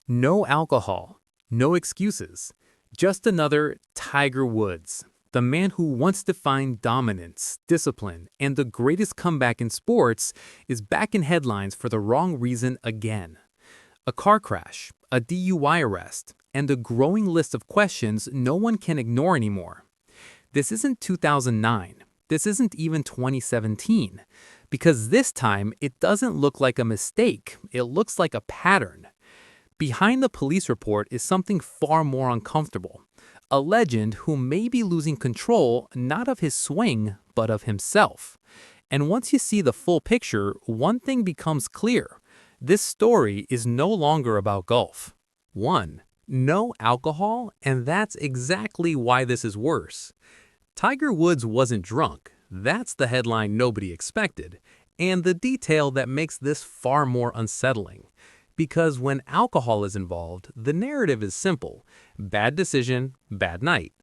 No alcohol, no excuses. Just another Tiger Woods, the man who once defined dominance, discipline, and the greatest comeback in sports, is back in headlines for the wrong reason again. A car crash, a DUI arrest, and a growing list of questions no one can ignore anymore. This isn't 2009. This isn't even 2017. Because this time, it doesn't look like a mistake. It looks like a pattern. Behind the police report is something far more uncomfortable. A legend who may be losing control not of his swing, but of himself. And once you see the full picture, one thing becomes clear. This story is no longer about golf. 1. No alcohol, and that's exactly why this is worse. Tiger Woods wasn't drunk. That's the headline nobody expected, and the detail that makes this far more unsettling. Because when alcohol is involved, the narrative is simple. Bad decision, bad night.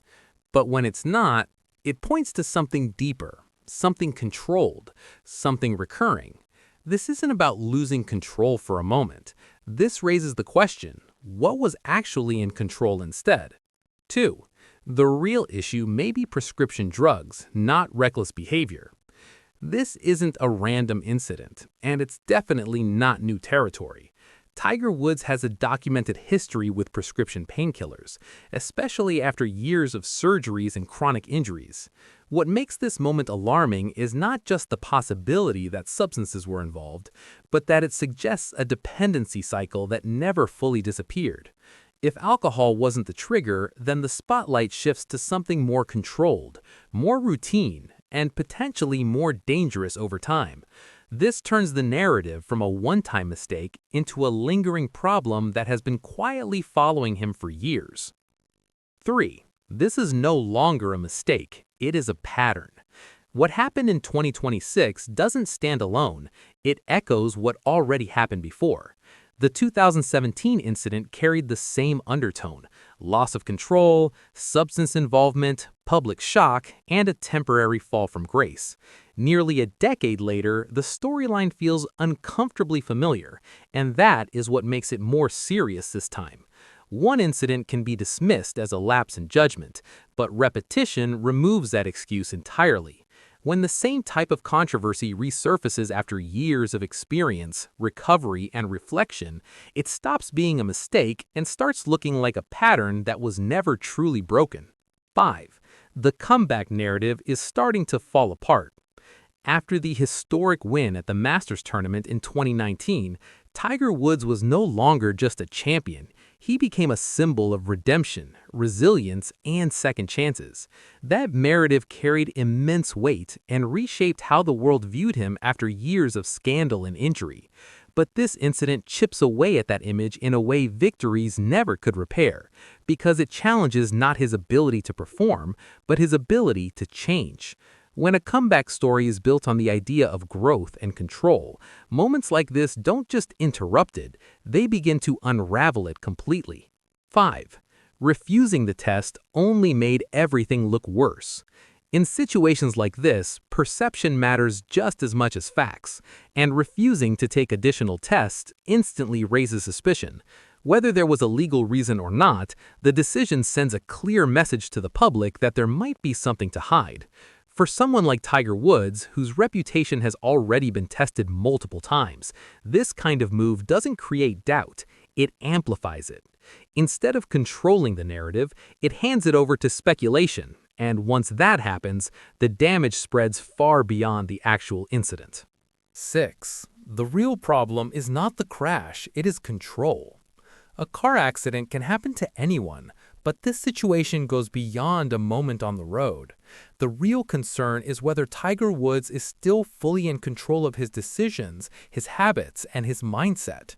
But when it's not, it points to something deeper, something controlled, something recurring. This isn't about losing control for a moment. This raises the question, what was actually in control instead? 2. The real issue may be prescription drugs, not reckless behavior. This isn't a random incident, and it's definitely not new territory. Tiger Woods has a documented history with prescription painkillers, especially after years of surgeries and chronic injuries. What makes this moment alarming is not just the possibility that substances were involved, but that it suggests a dependency cycle that never fully disappeared. If alcohol wasn't the trigger, then the spotlight shifts to something more controlled, more routine, and potentially more dangerous over time. This turns the narrative from a one-time mistake into a lingering problem that has been quietly following him for years. 3. This is no longer a mistake, it is a pattern. What happened in 2026 doesn't stand alone, it echoes what already happened before. The 2017 incident carried the same undertone: loss of control, substance involvement, public shock, and a temporary fall from grace. Nearly a decade later, the storyline feels uncomfortably familiar, and that is what makes it more serious this time. One incident can be dismissed as a lapse in judgment, but repetition removes that excuse entirely. When the same type of controversy resurfaces after years of experience, recovery, and reflection, it stops being a mistake and starts looking like a pattern that was never truly broken. 5. The comeback narrative is starting to fall apart. After the historic win at the Masters tournament in 2019, Tiger Woods was no longer just a champion. He became a symbol of redemption, resilience, and second chances. That narrative carried immense weight and reshaped how the world viewed him after years of scandal and injury. But this incident chips away at that image in a way victories never could repair, because it challenges not his ability to perform, but his ability to change. When a comeback story is built on the idea of growth and control, moments like this don't just interrupt it, they begin to unravel it completely. 5. Refusing the test only made everything look worse. In situations like this, perception matters just as much as facts, and refusing to take additional tests instantly raises suspicion. Whether there was a legal reason or not, the decision sends a clear message to the public that there might be something to hide. For someone like Tiger Woods, whose reputation has already been tested multiple times, this kind of move doesn't create doubt, it amplifies it. Instead of controlling the narrative, it hands it over to speculation, and once that happens, the damage spreads far beyond the actual incident. 6. The real problem is not the crash, it is control. A car accident can happen to anyone, but this situation goes beyond a moment on the road. The real concern is whether Tiger Woods is still fully in control of his decisions, his habits, and his mindset.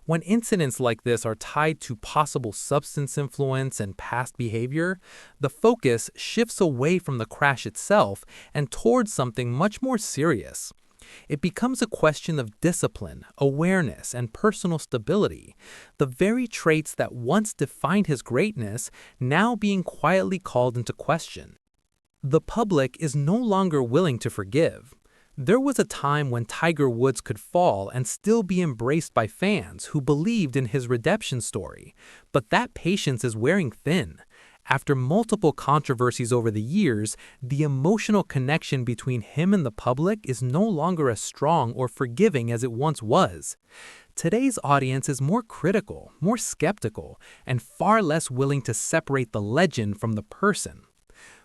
When incidents like this are tied to possible substance influence and past behavior, the focus shifts away from the crash itself and towards something much more serious. It becomes a question of discipline, awareness, and personal stability, the very traits that once defined his greatness now being quietly called into question. The public is no longer willing to forgive. There was a time when Tiger Woods could fall and still be embraced by fans who believed in his redemption story, but that patience is wearing thin. After multiple controversies over the years, the emotional connection between him and the public is no longer as strong or forgiving as it once was. Today's audience is more critical, more skeptical, and far less willing to separate the legend from the person.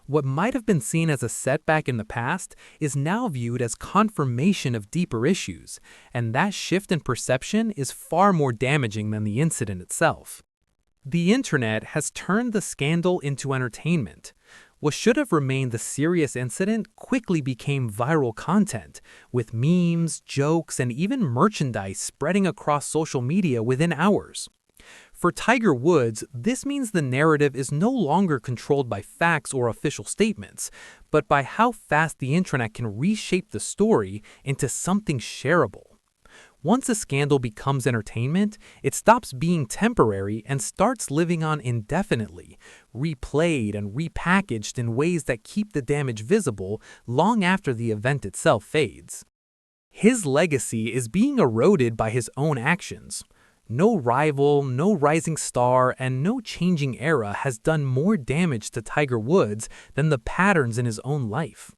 What might have been seen as a setback in the past is now viewed as confirmation of deeper issues, and that shift in perception is far more damaging than the incident itself. The internet has turned the scandal into entertainment. What should have remained the serious incident quickly became viral content, with memes, jokes, and even merchandise spreading across social media within hours. For Tiger Woods, this means the narrative is no longer controlled by facts or official statements, but by how fast the internet can reshape the story into something shareable. Once a scandal becomes entertainment, it stops being temporary and starts living on indefinitely, replayed and repackaged in ways that keep the damage visible long after the event itself fades. His legacy is being eroded by his own actions. No rival, no rising star, and no changing era has done more damage to Tiger Woods than the patterns in his own life.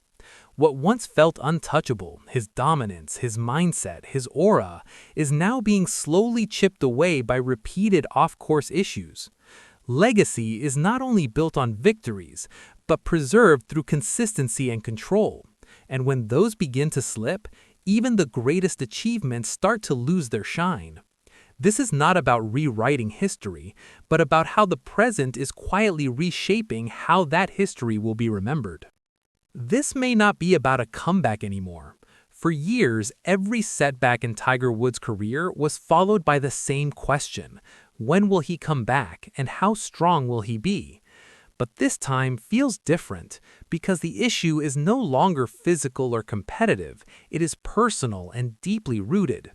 What once felt untouchable, his dominance, his mindset, his aura, is now being slowly chipped away by repeated off-course issues. Legacy is not only built on victories, but preserved through consistency and control. And when those begin to slip, even the greatest achievements start to lose their shine. This is not about rewriting history, but about how the present is quietly reshaping how that history will be remembered. This may not be about a comeback anymore. For years, every setback in Tiger Woods' career was followed by the same question: when will he come back, and how strong will he be? But this time feels different, because the issue is no longer physical or competitive, it is personal and deeply rooted.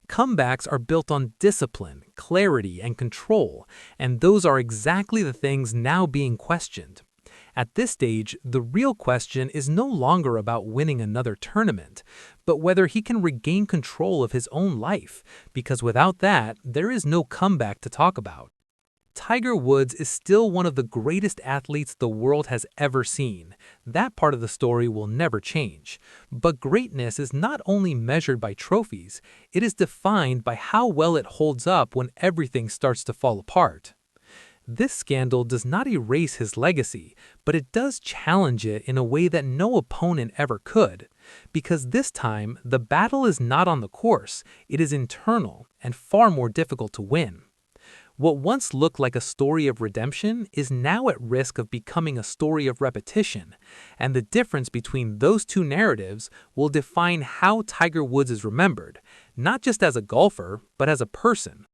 Comebacks are built on discipline, clarity, and control, and those are exactly the things now being questioned. At this stage, the real question is no longer about winning another tournament, but whether he can regain control of his own life, because without that, there is no comeback to talk about. Tiger Woods is still one of the greatest athletes the world has ever seen. That part of the story will never change. But greatness is not only measured by trophies, it is defined by how well it holds up when everything starts to fall apart. This scandal does not erase his legacy, but it does challenge it in a way that no opponent ever could. Because this time, the battle is not on the course, it is internal and far more difficult to win. What once looked like a story of redemption is now at risk of becoming a story of repetition, and the difference between those two narratives will define how Tiger Woods is remembered, not just as a golfer, but as a person.